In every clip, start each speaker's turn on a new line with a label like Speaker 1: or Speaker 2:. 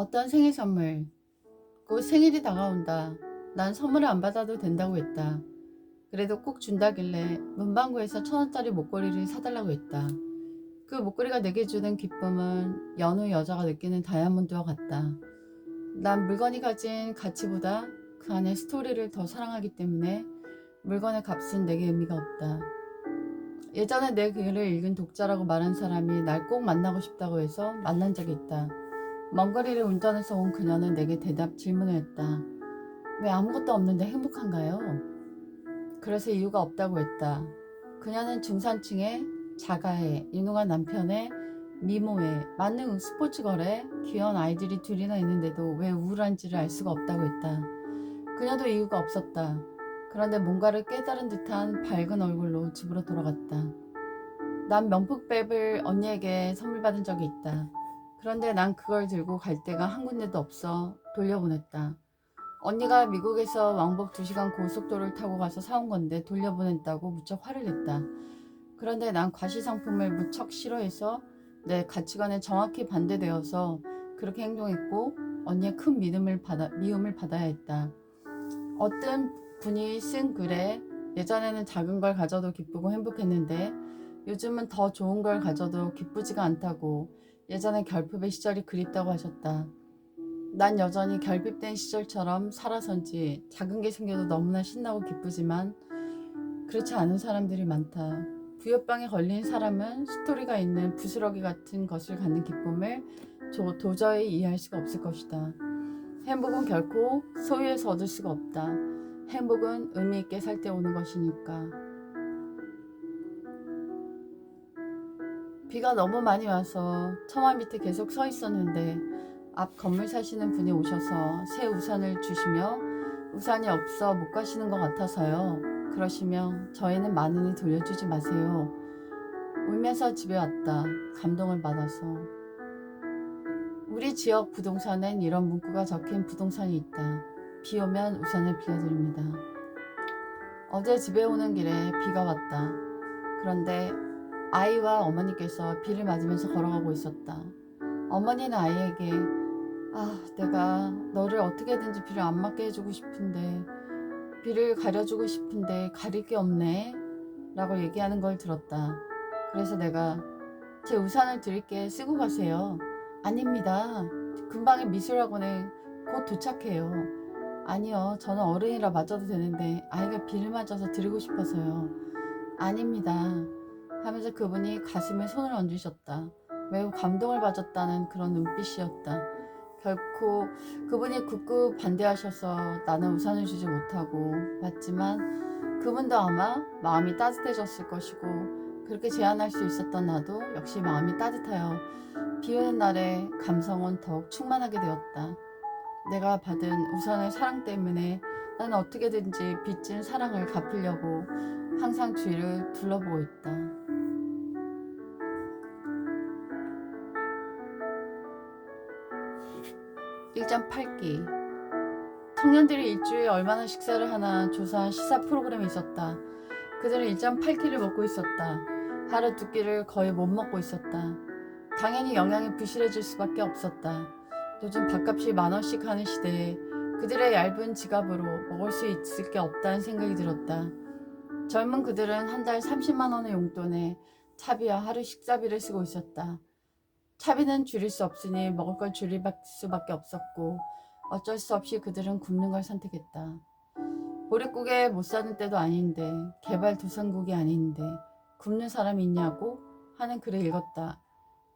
Speaker 1: 어떤 생일 선물. 곧 생일이 다가온다. 난 선물을 안 받아도 된다고 했다. 그래도 꼭 준다길래 문방구에서 1,000원짜리 목걸이를 사달라고 했다. 그 목걸이가 내게 주는 기쁨은 여느 여자가 느끼는 다이아몬드와 같다. 난 물건이 가진 가치보다 그 안의 스토리를 더 사랑하기 때문에 물건의 값은 내게 의미가 없다. 예전에 내 글을 읽은 독자라고 말한 사람이 날 꼭 만나고 싶다고 해서 만난 적이 있다. 먼 거리를 운전해서 온 그녀는 내게 질문을 했다. 왜 아무것도 없는데 행복한가요? 그래서 이유가 없다고 했다. 그녀는 중산층의 자가에 유능한 남편의 미모에 만능 스포츠걸에 귀여운 아이들이 둘이나 있는데도 왜 우울한지를 알 수가 없다고 했다. 그녀도 이유가 없었다. 그런데 뭔가를 깨달은 듯한 밝은 얼굴로 집으로 돌아갔다. 난 명품백을 언니에게 선물 받은 적이 있다. 그런데 난 그걸 들고 갈 데가 한 군데도 없어 돌려보냈다. 언니가 미국에서 왕복 2시간 고속도로를 타고 가서 사온 건데 돌려보냈다고 무척 화를 냈다. 그런데 난 과시상품을 무척 싫어해서 내 가치관에 정확히 반대되어서 그렇게 행동했고 언니의 큰 미움을 받아야 했다. 어떤 분이 쓴 글에 예전에는 작은 걸 가져도 기쁘고 행복했는데 요즘은 더 좋은 걸 가져도 기쁘지가 않다고 예전에 결핍의 시절이 그립다고 하셨다. 난 여전히 결핍된 시절처럼 살아선지 작은 게 생겨도 너무나 신나고 기쁘지만 그렇지 않은 사람들이 많다. 부여병에 걸린 사람은 스토리가 있는 부스러기 같은 것을 갖는 기쁨을 도저히 이해할 수가 없을 것이다. 행복은 결코 소유해서 얻을 수가 없다. 행복은 의미 있게 살 때 오는 것이니까. 비가 너무 많이 와서 처마 밑에 계속 서 있었는데 앞 건물 사시는 분이 오셔서 새 우산을 주시며 우산이 없어 못 가시는 것 같아서요. 그러시며 저희는 많으니 돌려주지 마세요. 울면서 집에 왔다. 감동을 받아서. 우리 지역 부동산엔 이런 문구가 적힌 부동산이 있다. 비 오면 우산을 빌려드립니다. 어제 집에 오는 길에 비가 왔다. 그런데 아이와 어머니께서 비를 맞으면서 걸어가고 있었다. 어머니는 아이에게 내가 너를 어떻게든지 비를 안 맞게 해주고 싶은데 비를 가려주고 싶은데 가릴 게 없네 라고 얘기하는 걸 들었다. 그래서 내가 제 우산을 드릴게 쓰고 가세요. 아닙니다. 근방의 미술학원에 곧 도착해요. 아니요. 저는 어른이라 맞아도 되는데 아이가 비를 맞아서 드리고 싶어서요. 아닙니다. 하면서 그분이 가슴에 손을 얹으셨다. 매우 감동을 받았다는 그런 눈빛이었다. 결코 그분이 극구 반대하셔서 나는 우산을 주지 못하고 맞지만 그분도 아마 마음이 따뜻해졌을 것이고 그렇게 제안할 수 있었던 나도 역시 마음이 따뜻하여 비 오는 날에 감성은 더욱 충만하게 되었다. 내가 받은 우선의 사랑 때문에 나는 어떻게든지 빚진 사랑을 갚으려고 항상 주위를 둘러보고 있다. 1.8기 청년들이 일주일에 얼마나 식사를 하나 조사한 시사 프로그램이 있었다. 그들은 1.8끼를 먹고 있었다. 하루 2끼를 거의 못 먹고 있었다. 당연히 영양이 부실해질 수밖에 없었다. 요즘 밥값이 10,000원씩 하는 시대에 그들의 얇은 지갑으로 먹을 수 있을 게 없다는 생각이 들었다. 젊은 그들은 한 달 30만 원의 용돈에 차비와 하루 식사비를 쓰고 있었다. 차비는 줄일 수 없으니 먹을 걸 줄일 수밖에 없었고 어쩔 수 없이 그들은 굶는 걸 선택했다. 보릿고개 못 사는 때도 아닌데 개발도상국이 아닌데 굶는 사람이 있냐고 하는 글을 읽었다.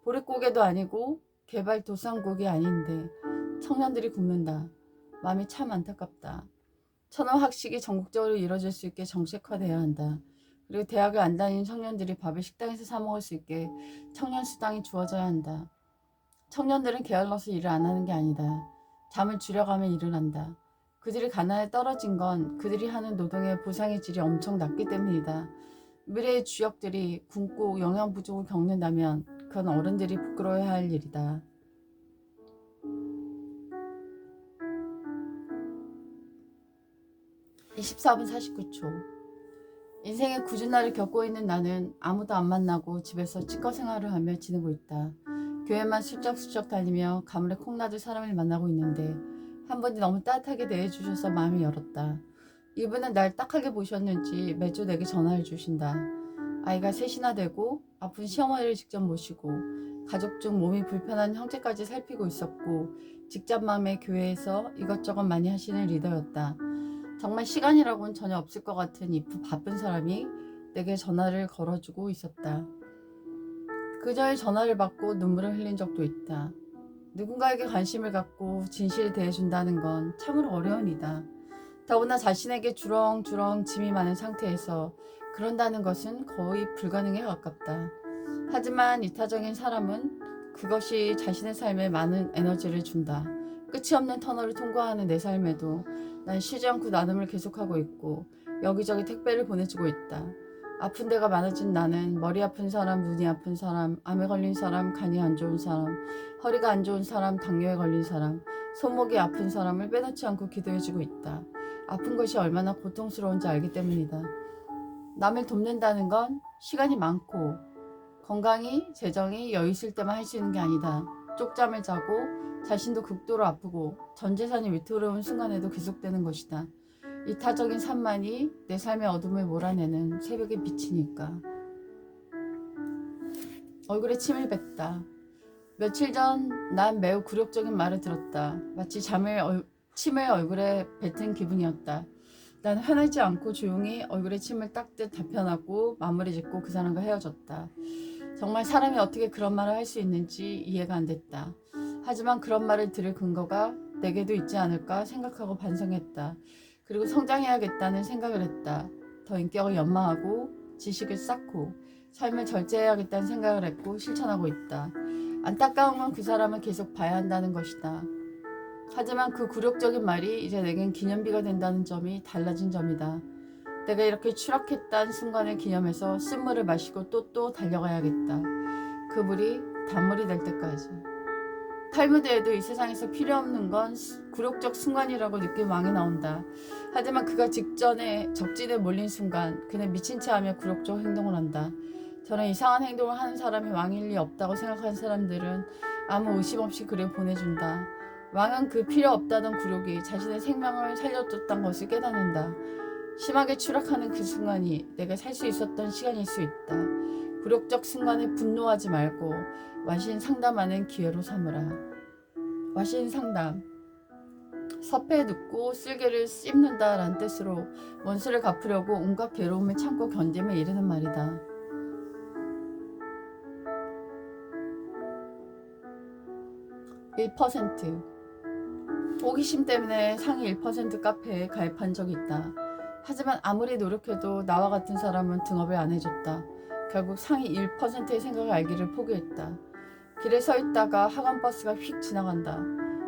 Speaker 1: 보릿고개도 아니고 개발도상국이 아닌데 청년들이 굶는다. 마음이 참 안타깝다. 천하학식이 전국적으로 이루어질 수 있게 정책화돼야 한다. 그리고 대학을 안 다니는 청년들이 밥을 식당에서 사 먹을 수 있게 청년 수당이 주어져야 한다. 청년들은 게을러서 일을 안 하는 게 아니다. 잠을 줄여가며 일을 한다. 그들이 가난에 떨어진 건 그들이 하는 노동의 보상의 질이 엄청 낮기 때문이다. 미래의 주역들이 굶고 영양 부족을 겪는다면 그건 어른들이 부끄러워야 할 일이다. 24분 49초. 인생의 굳은 날을 겪고 있는 나는 아무도 안 만나고 집에서 치과 생활을 하며 지내고 있다. 교회만 슬쩍슬쩍 다니며 가물에 콩나들 사람을 만나고 있는데 한 분이 너무 따뜻하게 대해주셔서 마음이 열었다. 이분은 날 딱하게 보셨는지 매주 내게 전화를 주신다. 아이가 셋이나 되고 아픈 시어머니를 직접 모시고 가족 중 몸이 불편한 형제까지 살피고 있었고 직장맘에 교회에서 이것저것 많이 하시는 리더였다. 정말 시간이라고는 전혀 없을 것 같은 이 바쁜 사람이 내게 전화를 걸어주고 있었다. 그저의 전화를 받고 눈물을 흘린 적도 있다. 누군가에게 관심을 갖고 진실을 대해준다는 건 참으로 어려운 일이다. 더구나 자신에게 주렁주렁 짐이 많은 상태에서 그런다는 것은 거의 불가능에 가깝다. 하지만 이타적인 사람은 그것이 자신의 삶에 많은 에너지를 준다. 끝이 없는 터널을 통과하는 내 삶에도 난 쉬지 않고 나눔을 계속하고 있고 여기저기 택배를 보내주고 있다. 아픈 데가 많아진 나는 머리 아픈 사람, 눈이 아픈 사람, 암에 걸린 사람, 간이 안 좋은 사람, 허리가 안 좋은 사람, 당뇨에 걸린 사람, 손목이 아픈 사람을 빼놓지 않고 기도해주고 있다. 아픈 것이 얼마나 고통스러운지 알기 때문이다. 남을 돕는다는 건 시간이 많고 건강이, 재정이 여유 있을 때만 할 수 있는 게 아니다. 쪽잠을 자고 자신도 극도로 아프고 전 재산이 위태로운 순간에도 계속되는 것이다. 이타적인 삶만이 내 삶의 어둠을 몰아내는 새벽의 빛이니까. 얼굴에 침을 뱉다. 며칠 전 난 매우 굴욕적인 말을 들었다. 마치 침을 얼굴에 뱉은 기분이었다. 난 화내지 않고 조용히 얼굴에 침을 닦듯 답변하고 마무리 짓고 그 사람과 헤어졌다. 정말 사람이 어떻게 그런 말을 할 수 있는지 이해가 안 됐다. 하지만 그런 말을 들을 근거가 내게도 있지 않을까 생각하고 반성했다. 그리고 성장해야겠다는 생각을 했다. 더 인격을 연마하고 지식을 쌓고 삶을 절제해야겠다는 생각을 했고 실천하고 있다. 안타까운 건 그 사람을 계속 봐야 한다는 것이다. 하지만 그 굴욕적인 말이 이제 내겐 기념비가 된다는 점이 달라진 점이다. 내가 이렇게 추락했다는 순간을 기념해서 쓴물을 마시고 또 달려가야겠다. 그 물이 단물이 될 때까지. 탈무드에도 이 세상에서 필요 없는 건 굴욕적 순간이라고 느낀 왕이 나온다. 하지만 그가 직전에 적진에 몰린 순간 그는 미친 채 하며 굴욕적 행동을 한다. 저는 이상한 행동을 하는 사람이 왕일 리 없다고 생각하는 사람들은 아무 의심 없이 그를 보내준다. 왕은 그 필요 없다던 굴욕이 자신의 생명을 살려줬던 것을 깨닫는다. 심하게 추락하는 그 순간이 내가 살 수 있었던 시간일 수 있다. 굴욕적 순간에 분노하지 말고 와신 상담하는 기회로 삼으라. 와신 상담. 섭해 눕고 쓸개를 씹는다 라는 뜻으로 원수를 갚으려고 온갖 괴로움을 참고 견딤을 이르는 말이다. (1%) 호기심 때문에 상위 1% 카페에 가입한 적이 있다. 하지만 아무리 노력해도 나와 같은 사람은 등업을 안 해줬다. 결국 상위 1%의 생각을 알기를 포기했다. 길에 서 있다가 학원 버스가 휙 지나간다.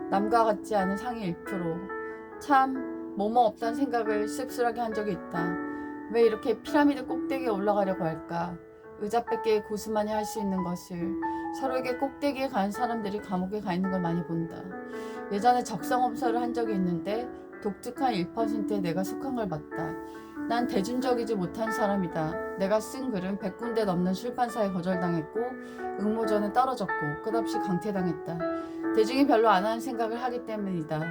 Speaker 1: 남과 같지 않은 상위 1%. 참 뭐뭐 없다는 생각을 씁쓸하게 한 적이 있다. 왜 이렇게 피라미드 꼭대기에 올라가려고 할까? 의자 뺏기에 고수만이 할 수 있는 것을 서로에게 꼭대기에 간 사람들이 감옥에 가 있는 걸 많이 본다. 예전에 적성검사를 한 적이 있는데 독특한 1%에 내가 속한 걸 봤다. 난 대중적이지 못한 사람이다. 내가 쓴 글은 100군데 넘는 출판사에 거절당했고 응모전에 떨어졌고 끝없이 강퇴당했다. 대중이 별로 안 하는 생각을 하기 때문이다.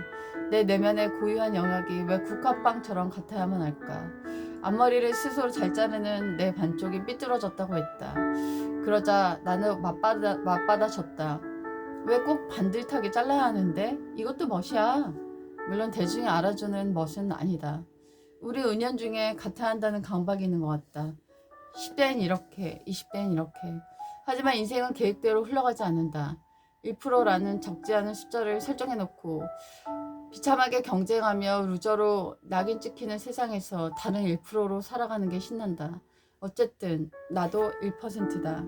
Speaker 1: 내 내면의 고유한 영역이 왜 국화빵처럼 같아야만 할까? 앞머리를 스스로 잘 자르는 내 반쪽이 삐뚤어졌다고 했다. 그러자 나는 맞받아쳤다. 왜 꼭 반듯하게 잘라야 하는데? 이것도 멋이야. 물론 대중이 알아주는 멋은 아니다. 우리 은연중에 같아야 한다는 강박이 있는 것 같다. 10대는 이렇게, 20대는 이렇게. 하지만 인생은 계획대로 흘러가지 않는다. 1%라는 적지 않은 숫자를 설정해놓고 비참하게 경쟁하며 루저로 낙인 찍히는 세상에서 다른 1%로 살아가는 게 신난다. 어쨌든 나도 1%다.